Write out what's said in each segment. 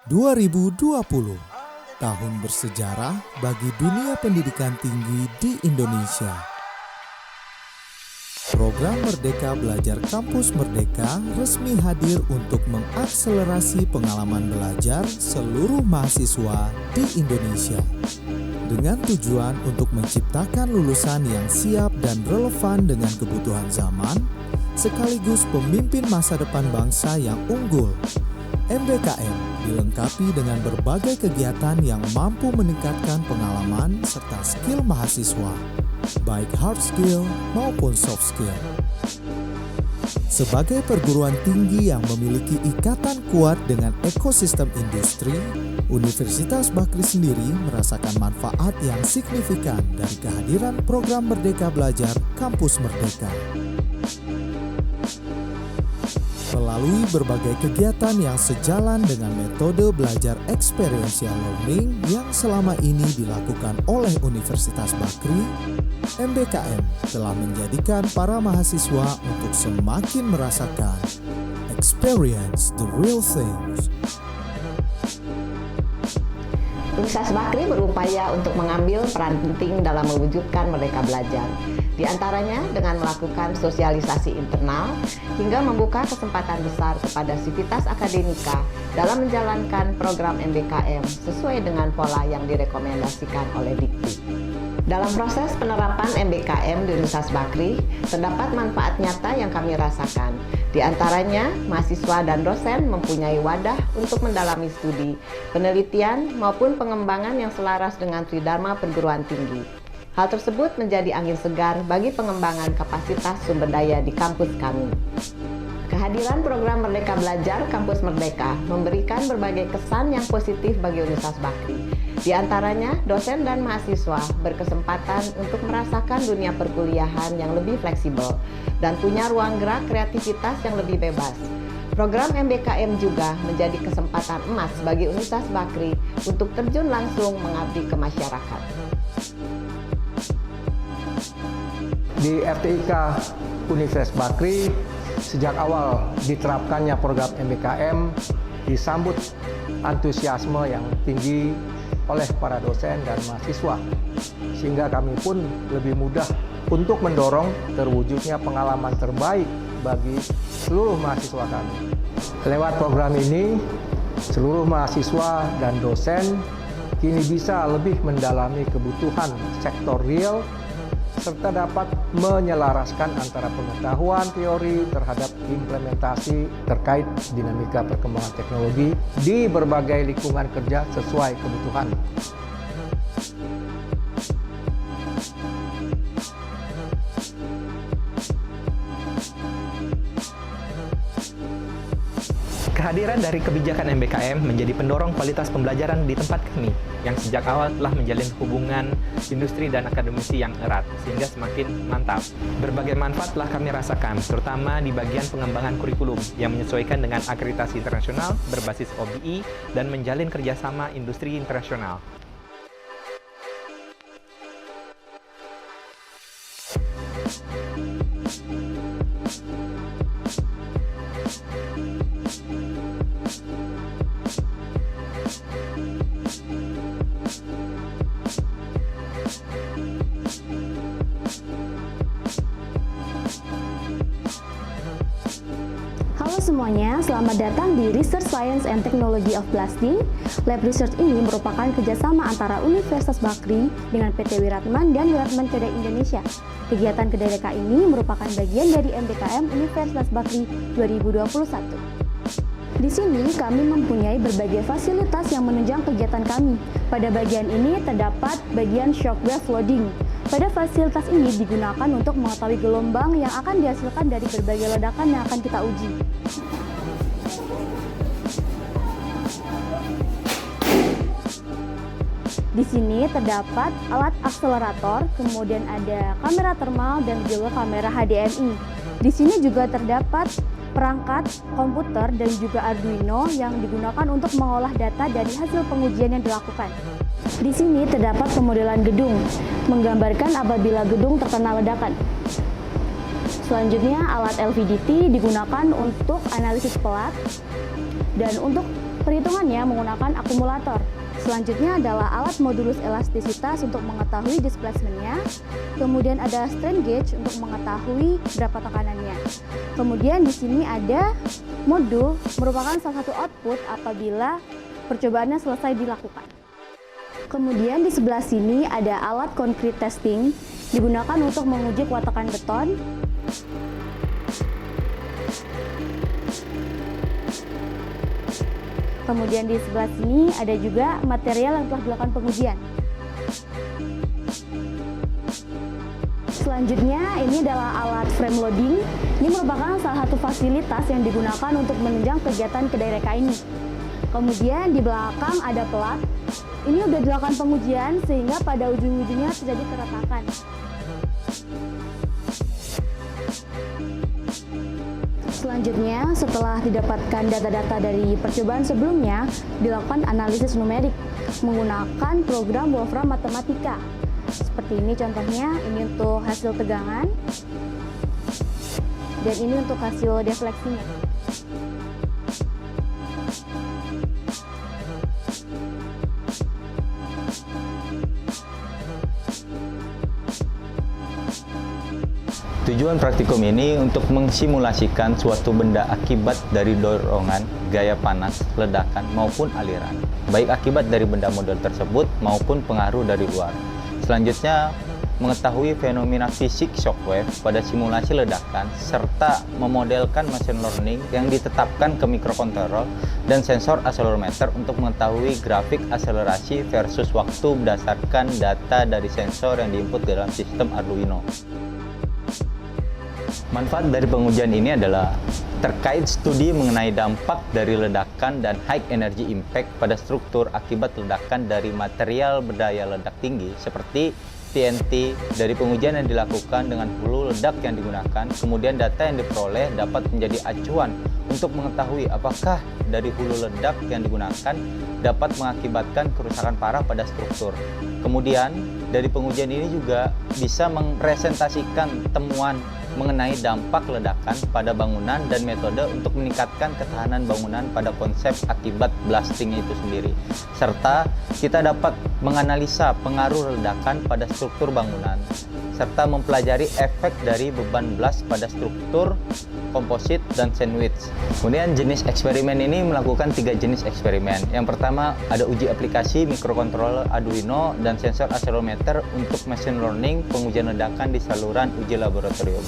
2020, tahun bersejarah bagi dunia pendidikan tinggi di Indonesia. Program Merdeka Belajar Kampus Merdeka resmi hadir untuk mengakselerasi pengalaman belajar seluruh mahasiswa di Indonesia. Dengan tujuan untuk menciptakan lulusan yang siap dan relevan dengan kebutuhan zaman, sekaligus pemimpin masa depan bangsa yang unggul. MBKM dilengkapi dengan berbagai kegiatan yang mampu meningkatkan pengalaman serta skill mahasiswa, baik hard skill maupun soft skill. Sebagai perguruan tinggi yang memiliki ikatan kuat dengan ekosistem industri, Universitas Bakri sendiri merasakan manfaat yang signifikan dari kehadiran program Merdeka Belajar Kampus Merdeka. Melalui berbagai kegiatan yang sejalan dengan metode belajar experiential learning yang selama ini dilakukan oleh Universitas Bakri, MBKM telah menjadikan para mahasiswa untuk semakin merasakan experience the real things. Universitas Bakri berupaya untuk mengambil peran penting dalam mewujudkan Merdeka Belajar, di antaranya dengan melakukan sosialisasi internal hingga membuka kesempatan besar kepada sivitas akademika dalam menjalankan program MBKM sesuai dengan pola yang direkomendasikan oleh Dikti. Dalam proses penerapan MBKM di Universitas Bakri, terdapat manfaat nyata yang kami rasakan. Di antaranya, mahasiswa dan dosen mempunyai wadah untuk mendalami studi, penelitian, maupun pengembangan yang selaras dengan tridharma perguruan tinggi. Hal tersebut menjadi angin segar bagi pengembangan kapasitas sumber daya di kampus kami. Kehadiran program Merdeka Belajar Kampus Merdeka memberikan berbagai kesan yang positif bagi Universitas Bakri. Di antaranya, dosen dan mahasiswa berkesempatan untuk merasakan dunia perkuliahan yang lebih fleksibel dan punya ruang gerak kreativitas yang lebih bebas. Program MBKM juga menjadi kesempatan emas bagi Universitas Bakri untuk terjun langsung mengabdi ke masyarakat. Di FTIK Universitas Bakri, sejak awal diterapkannya program MBKM disambut antusiasme yang tinggi oleh para dosen dan mahasiswa, sehingga kami pun lebih mudah untuk mendorong terwujudnya pengalaman terbaik bagi seluruh mahasiswa kami. Lewat program ini, seluruh mahasiswa dan dosen kini bisa lebih mendalami kebutuhan sektor real serta dapat menyelaraskan antara pengetahuan teori terhadap implementasi terkait dinamika perkembangan teknologi di berbagai lingkungan kerja sesuai kebutuhan. Kehadiran dari kebijakan MBKM menjadi pendorong kualitas pembelajaran di tempat kami yang sejak awal telah menjalin hubungan industri dan akademisi yang erat sehingga semakin mantap. Berbagai manfaat telah kami rasakan, terutama di bagian pengembangan kurikulum yang menyesuaikan dengan akreditasi internasional berbasis OBI dan menjalin kerjasama industri internasional. Halo semuanya, selamat datang di Research Science and Technology of Blasting. Lab Research ini merupakan kerjasama antara Universitas Bakri dengan PT Wiratman dan Wiratman Kedai Indonesia. Kegiatan Kedai DK ini merupakan bagian dari MBKM Universitas Bakri 2021. Di sini kami mempunyai berbagai fasilitas yang menunjang kegiatan kami. Pada bagian ini terdapat bagian shockwave loading. Pada fasilitas ini digunakan untuk mengetahui gelombang yang akan dihasilkan dari berbagai ledakan yang akan kita uji. Di sini terdapat alat akselerator, kemudian ada kamera thermal dan juga kamera HDMI. Di sini juga terdapat perangkat komputer dan juga Arduino yang digunakan untuk mengolah data dari hasil pengujian yang dilakukan. Di sini terdapat pemodelan gedung, menggambarkan apabila gedung terkena ledakan. Selanjutnya, alat LVDT digunakan untuk analisis pelat dan untuk Perhitungannya menggunakan akumulator. Selanjutnya adalah alat modulus elastisitas untuk mengetahui displacement-nya. Kemudian ada strain gauge untuk mengetahui berapa tekanannya. Kemudian di sini ada modul merupakan salah satu output apabila percobaannya selesai dilakukan. Kemudian di sebelah sini ada alat concrete testing digunakan untuk menguji kuat-tekan beton. Kemudian di sebelah sini ada juga material yang telah dilakukan pengujian. Selanjutnya ini adalah alat frame loading. Ini merupakan salah satu fasilitas yang digunakan untuk menunjang kegiatan kedai reka ini. Kemudian di belakang ada pelat. Ini sudah dilakukan pengujian sehingga pada ujung-ujungnya terjadi keretakan. Selanjutnya, setelah didapatkan data-data dari percobaan sebelumnya, dilakukan analisis numerik menggunakan program Wolfram Matematika. Seperti ini contohnya, ini untuk hasil tegangan, dan ini untuk hasil defleksinya. Tujuan praktikum ini untuk mengsimulasikan suatu benda akibat dari dorongan, gaya panas, ledakan, maupun aliran, baik akibat dari benda model tersebut maupun pengaruh dari luar. Selanjutnya, mengetahui fenomena fisik shockwave pada simulasi ledakan, serta memodelkan machine learning yang ditetapkan ke mikrokontrol dan sensor akselerometer untuk mengetahui grafik akselerasi versus waktu berdasarkan data dari sensor yang diinput dalam sistem Arduino. Manfaat dari pengujian ini adalah terkait studi mengenai dampak dari ledakan dan high energy impact pada struktur akibat ledakan dari material berdaya ledak tinggi seperti TNT. Dari pengujian yang dilakukan dengan hulu ledak yang digunakan, kemudian data yang diperoleh dapat menjadi acuan untuk mengetahui apakah dari hulu ledak yang digunakan dapat mengakibatkan kerusakan parah pada struktur. Kemudian dari pengujian ini juga bisa merepresentasikan temuan mengenai dampak ledakan pada bangunan dan metode untuk meningkatkan ketahanan bangunan pada konsep akibat blasting itu sendiri. Serta kita dapat menganalisa pengaruh ledakan pada struktur bangunan, serta mempelajari efek dari beban blast pada struktur, komposit, dan sandwich. Kemudian jenis eksperimen ini melakukan 3 jenis eksperimen. Yang pertama ada uji aplikasi mikrokontroller Arduino dan sensor akselerometer untuk machine learning pengujian ledakan di saluran uji laboratorium.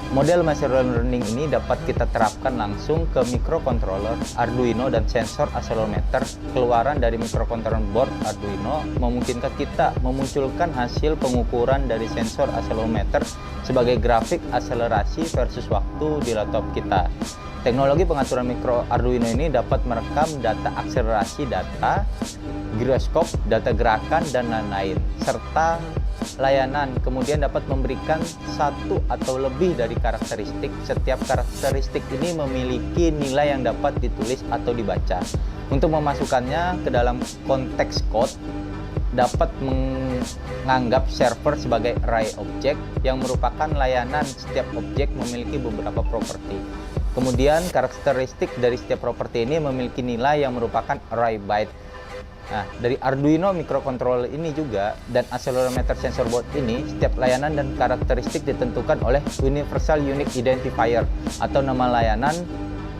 Model machine learning ini dapat kita terapkan langsung ke mikrokontroller Arduino dan sensor akselerometer. Keluaran dari mikrokontroller board Arduino memungkinkan kita memunculkan hasil pengukuran dari sensor akselerometer sebagai grafik akselerasi versus waktu di laptop kita. Teknologi pengaturan mikro Arduino ini dapat merekam data akselerasi data, giroskop, data gerakan, dan lain-lain, serta layanan. Kemudian dapat memberikan satu atau lebih dari karakteristik. Setiap karakteristik ini memiliki nilai yang dapat ditulis atau dibaca. Untuk memasukkannya ke dalam konteks code, dapat menganggap server sebagai array object yang merupakan layanan. Setiap objek memiliki beberapa properti. Kemudian karakteristik dari setiap properti ini memiliki nilai yang merupakan array byte. Nah, dari Arduino microcontroller ini juga dan accelerometer sensor board ini, setiap layanan dan karakteristik ditentukan oleh Universal Unique Identifier atau nama layanan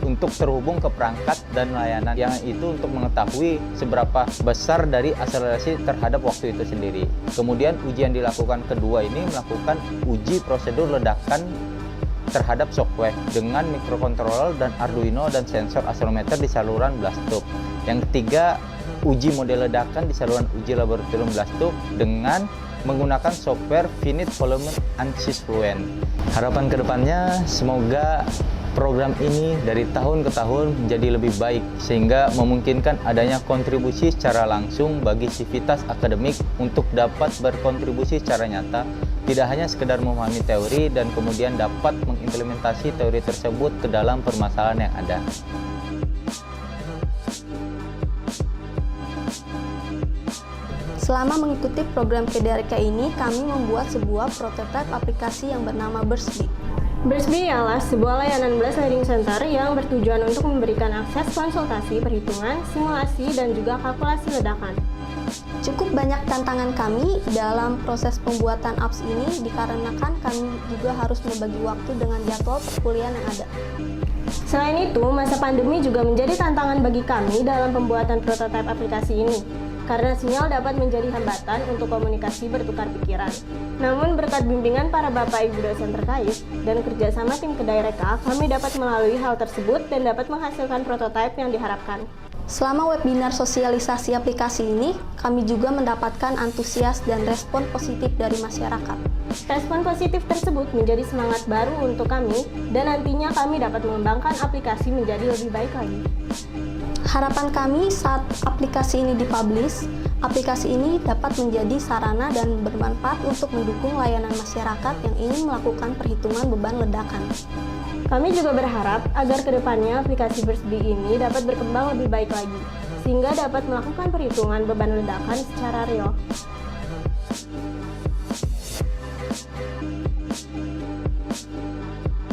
untuk terhubung ke perangkat dan layanan yang itu untuk mengetahui seberapa besar dari akselerasi terhadap waktu itu sendiri. Kemudian ujian dilakukan kedua ini melakukan uji prosedur ledakan terhadap shockwave dengan mikrokontroller dan Arduino dan sensor akselerometer di saluran blast tube. Yang ketiga, uji model ledakan di saluran uji laboratorium blast tube dengan menggunakan software Finite Volume ANSYS Fluent. Harapan kedepannya semoga program ini dari tahun ke tahun menjadi lebih baik sehingga memungkinkan adanya kontribusi secara langsung bagi sivitas akademik untuk dapat berkontribusi secara nyata, tidak hanya sekedar memahami teori dan kemudian dapat mengimplementasi teori tersebut ke dalam permasalahan yang ada. Selama mengikuti program KDRK ini, kami membuat sebuah prototipe aplikasi yang bernama Burstbee. BURSBI ialah sebuah layanan Blast Learning Center yang bertujuan untuk memberikan akses konsultasi, perhitungan, simulasi, dan juga kalkulasi ledakan. Cukup banyak tantangan kami dalam proses pembuatan apps ini dikarenakan kami juga harus membagi waktu dengan jadwal perkuliahan yang ada. Selain itu, masa pandemi juga menjadi tantangan bagi kami dalam pembuatan prototipe aplikasi ini, karena sinyal dapat menjadi hambatan untuk komunikasi bertukar pikiran. Namun berkat bimbingan para Bapak Ibu dosen terkait dan kerjasama tim Kedai Reka, kami dapat melalui hal tersebut dan dapat menghasilkan prototipe yang diharapkan. Selama webinar sosialisasi aplikasi ini, kami juga mendapatkan antusias dan respon positif dari masyarakat. Respon positif tersebut menjadi semangat baru untuk kami dan nantinya kami dapat mengembangkan aplikasi menjadi lebih baik lagi. Harapan kami saat aplikasi ini dipublish, aplikasi ini dapat menjadi sarana dan bermanfaat untuk mendukung layanan masyarakat yang ingin melakukan perhitungan beban ledakan. Kami juga berharap agar kedepannya aplikasi BURSBI ini dapat berkembang lebih baik lagi, sehingga dapat melakukan perhitungan beban ledakan secara real.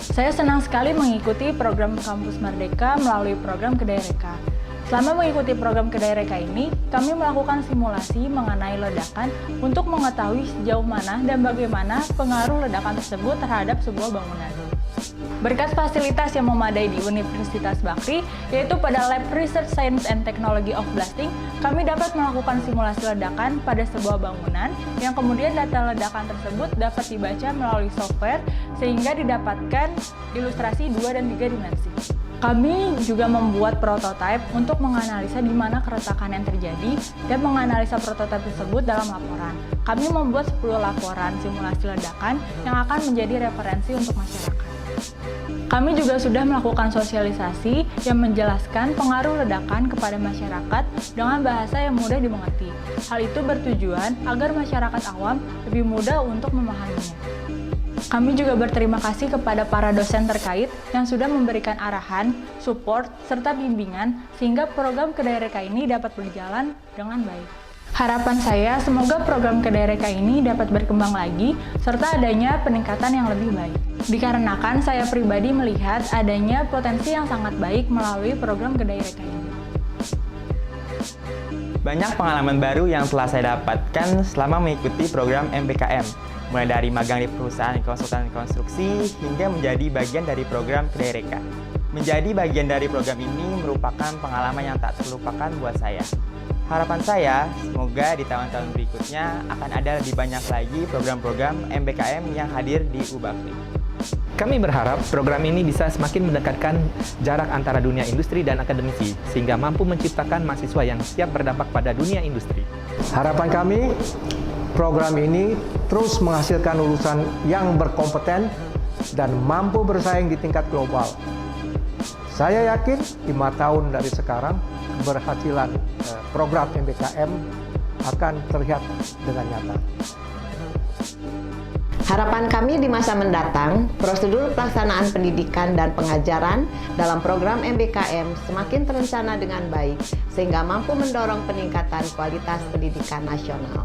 Saya senang sekali mengikuti program Kampus Merdeka melalui program Kedai Reka. Selama mengikuti program Kedai Reka ini, kami melakukan simulasi mengenai ledakan untuk mengetahui sejauh mana dan bagaimana pengaruh ledakan tersebut terhadap sebuah bangunan. Berkat fasilitas yang memadai di Universitas Bakri, yaitu pada Lab Research Science and Technology of Blasting, kami dapat melakukan simulasi ledakan pada sebuah bangunan yang kemudian data ledakan tersebut dapat dibaca melalui software sehingga didapatkan ilustrasi 2 dan 3 dimensi. Kami juga membuat prototipe untuk menganalisa di mana keretakan yang terjadi dan menganalisa prototipe tersebut dalam laporan. Kami membuat 10 laporan simulasi ledakan yang akan menjadi referensi untuk masyarakat. Kami juga sudah melakukan sosialisasi yang menjelaskan pengaruh ledakan kepada masyarakat dengan bahasa yang mudah dimengerti. Hal itu bertujuan agar masyarakat awam lebih mudah untuk memahaminya. Kami juga berterima kasih kepada para dosen terkait yang sudah memberikan arahan, support, serta bimbingan sehingga program Kedai Reka ini dapat berjalan dengan baik. Harapan saya semoga program Kedai Reka ini dapat berkembang lagi serta adanya peningkatan yang lebih baik. Dikarenakan saya pribadi melihat adanya potensi yang sangat baik melalui program Kedai Reka ini. Banyak pengalaman baru yang telah saya dapatkan selama mengikuti program MBKM, mulai dari magang di perusahaan konsultan konstruksi hingga menjadi bagian dari program Kedai Reka. Menjadi bagian dari program ini merupakan pengalaman yang tak terlupakan buat saya. Harapan saya, semoga di tahun-tahun berikutnya akan ada lebih banyak lagi program-program MBKM yang hadir di UBakri. Kami berharap program ini bisa semakin mendekatkan jarak antara dunia industri dan akademisi, sehingga mampu menciptakan mahasiswa yang siap berdampak pada dunia industri. Harapan kami, program ini terus menghasilkan lulusan yang berkompeten dan mampu bersaing di tingkat global. Saya yakin 5 tahun dari sekarang, keberhasilan program MBKM akan terlihat dengan nyata. Harapan kami di masa mendatang, prosedur pelaksanaan pendidikan dan pengajaran dalam program MBKM semakin terencana dengan baik, sehingga mampu mendorong peningkatan kualitas pendidikan nasional.